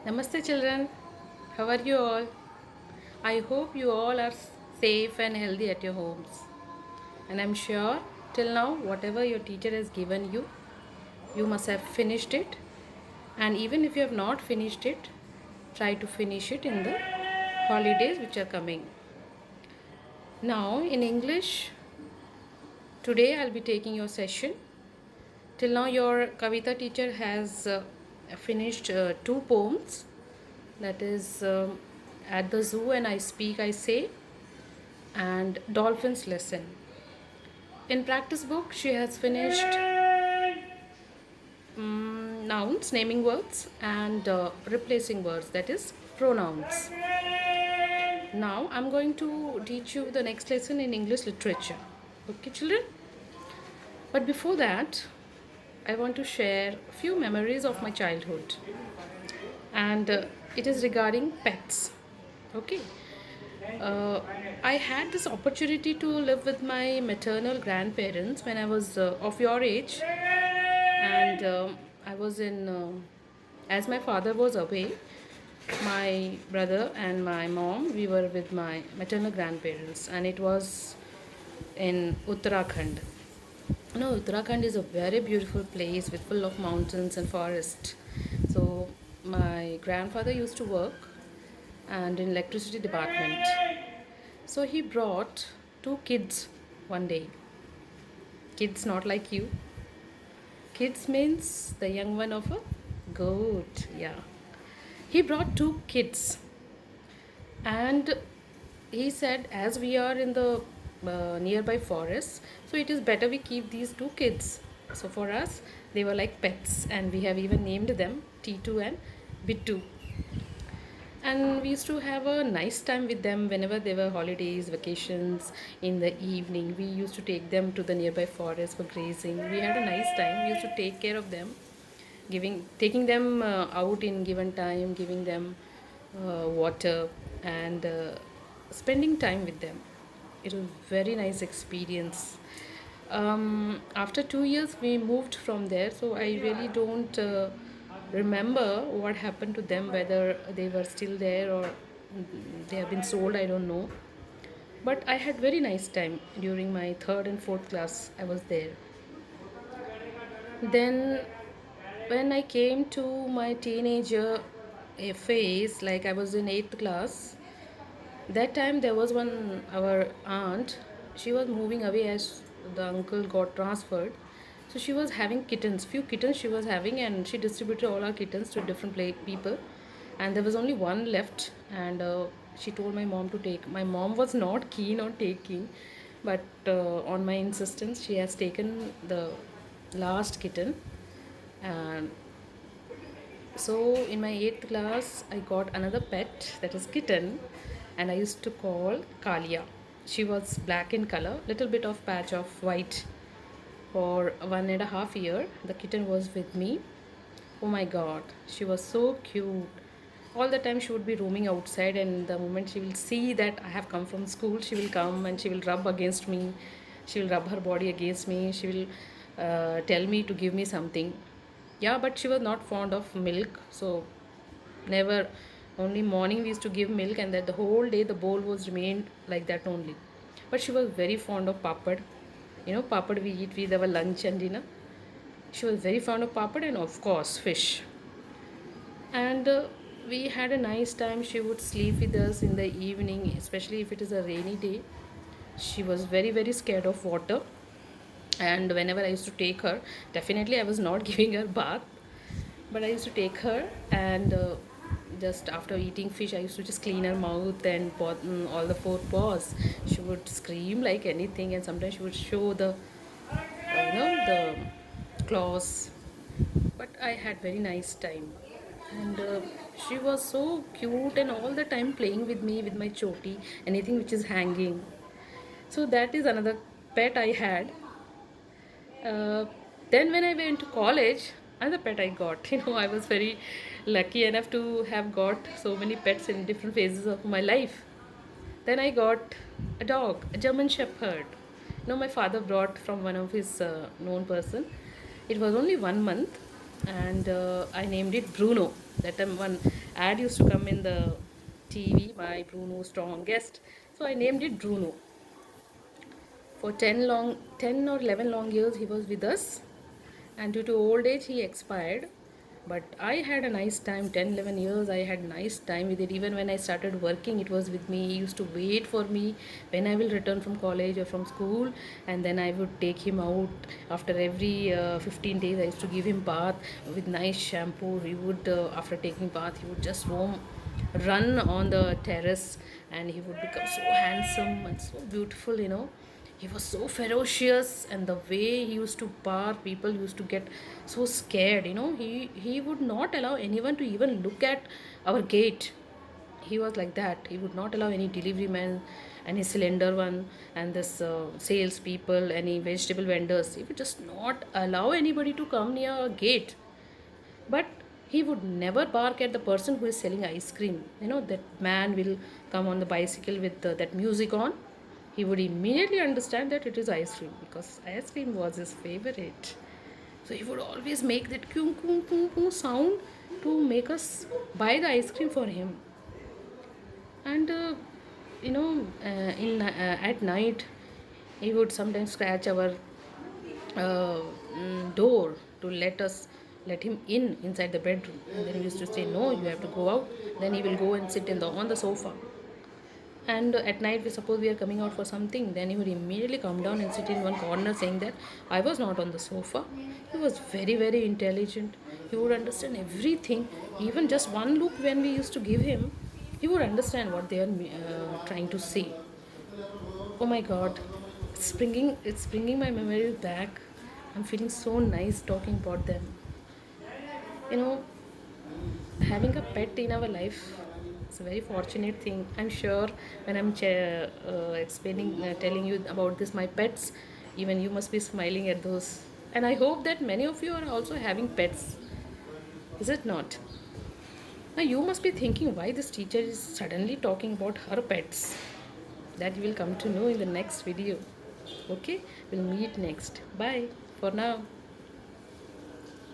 Namaste, children. How are you all? I hope you all are safe and healthy at your homes. And I'm sure till now, whatever your teacher has given you, you must have finished it. And even if you have not finished it, try to finish it in the holidays which are coming. Now, in English, today I'll be taking your session. Till now, your Kavita teacher has finished two poems, that is At the Zoo and I Speak, I Say, and Dolphins Lesson. In practice book, she has finished nouns, naming words, and replacing words, that is pronouns. Now I'm going to teach you the next lesson in English literature. Okay, children? But before that, I want to share a few memories of my childhood, and it is regarding pets. Okay. Uh, I had this opportunity to live with my maternal grandparents when I was of your age, and I was in, as my father was away, my brother and my mom, we were with my maternal grandparents, and it was in Uttarakhand. No, Uttarakhand is a very beautiful place with full of mountains and forest. So my grandfather used to work and in electricity department. So he brought two kids one day. Kids not like you. Kids means the young one of a goat. Yeah. He brought two kids and he said, as we are in the nearby forest, so it is better we keep these two kids. So for us, they were like pets, and we have even named them T2 and Bittu. And we used to have a nice time with them whenever there were holidays, vacations. In the evening, we used to take them to the nearby forest for grazing. We had a nice time. We used to take care of them, taking them out in given time, giving them water, and spending time with them. It was very nice experience. After 2 years, we moved from there, so I really don't remember what happened to them, whether they were still there or they have been sold. I don't know. But I had very nice time during my third and fourth class. I was there. Then when I came to my teenager phase, like I was in eighth class, that time there was one our aunt. She was moving away as the uncle got transferred. So she was having kittens, few kittens she was having, and she distributed all our kittens to different people. And there was only one left, and she told my mom to take. My mom was not keen on taking, but on my insistence, she has taken the last kitten. And so in my eighth class, I got another pet, that is kitten, and I used to call Kalia. She was black in color, little bit of patch of white. For 1.5 years, the kitten was with me. Oh my god, she was so cute. All the time she would be roaming outside, and the moment she will see that I have come from school, she will come and she will rub against me. She will rub her body against me. She will tell me to give me something. Yeah, but she was not fond of milk, so never. Only morning we used to give milk, and that the whole day the bowl was remained like that only. But she was very fond of papad. Papad we eat with our lunch and dinner. She was very fond of papad and of course fish. And we had a nice time. She would sleep with us in the evening, especially if it is a rainy day. She was very very scared of water, and whenever I used to take her, definitely I was not giving her bath, but I used to take her, and just after eating fish, I used to just clean her mouth and all the four paws. She would scream like anything, and sometimes she would show the claws. But I had very nice time, and she was so cute, and all the time playing with me with my choti, anything which is hanging. So that is another pet I had. uh, then when I went to college, another pet I got. I was very lucky enough to have got so many pets in different phases of my life. Then I got a dog, a German Shepherd. My father brought from one of his known person. It was only 1 month, and I named it Bruno. That time one ad used to come in the TV, my Bruno strongest. So I named it Bruno. For 10 or 11 long years he was with us, and due to old age he expired. But I had a nice time, 10 11 years I had nice time with it. Even when I started working, it was with me. He used to wait for me when I will return from college or from school, and then I would take him out after every 15 days. I used to give him bath with nice shampoo. He would after taking bath he would just run on the terrace, and he would become so handsome and so beautiful, he was so ferocious, and the way he used to bark, people used to get so scared. He would not allow anyone to even look at our gate. He was like that. He would not allow any delivery man, any cylinder one, and this sales people, any vegetable vendors. He would just not allow anybody to come near our gate. But he would never bark at the person who is selling ice cream. That man will come on the bicycle with that music on. He would immediately understand that it is ice cream, because ice cream was his favorite. So he would always make that kung kung kung kung sound to make us buy the ice cream for him. And at night he would sometimes scratch our door to let him in inside the bedroom, and then we used to say, no, you have to go out. Then he will go and sit on the sofa. And at night, we suppose we are coming out for something, then he would immediately come down and sit in one corner, saying that I was not on the sofa. He was very very intelligent. He would understand everything. Even just one look when we used to give him, he would understand what they are trying to say. Oh my god, it's bringing my memories back. I'm feeling so nice talking about them. you know Having a pet in our life is a very fortunate thing. I'm sure when I'm explaining, telling you about this, my pets, even you must be smiling at those. And I hope that many of you are also having pets. Is it not? Now you must be thinking why this teacher is suddenly talking about her pets. That you will come to know in the next video. Okay, we'll meet next. Bye for now.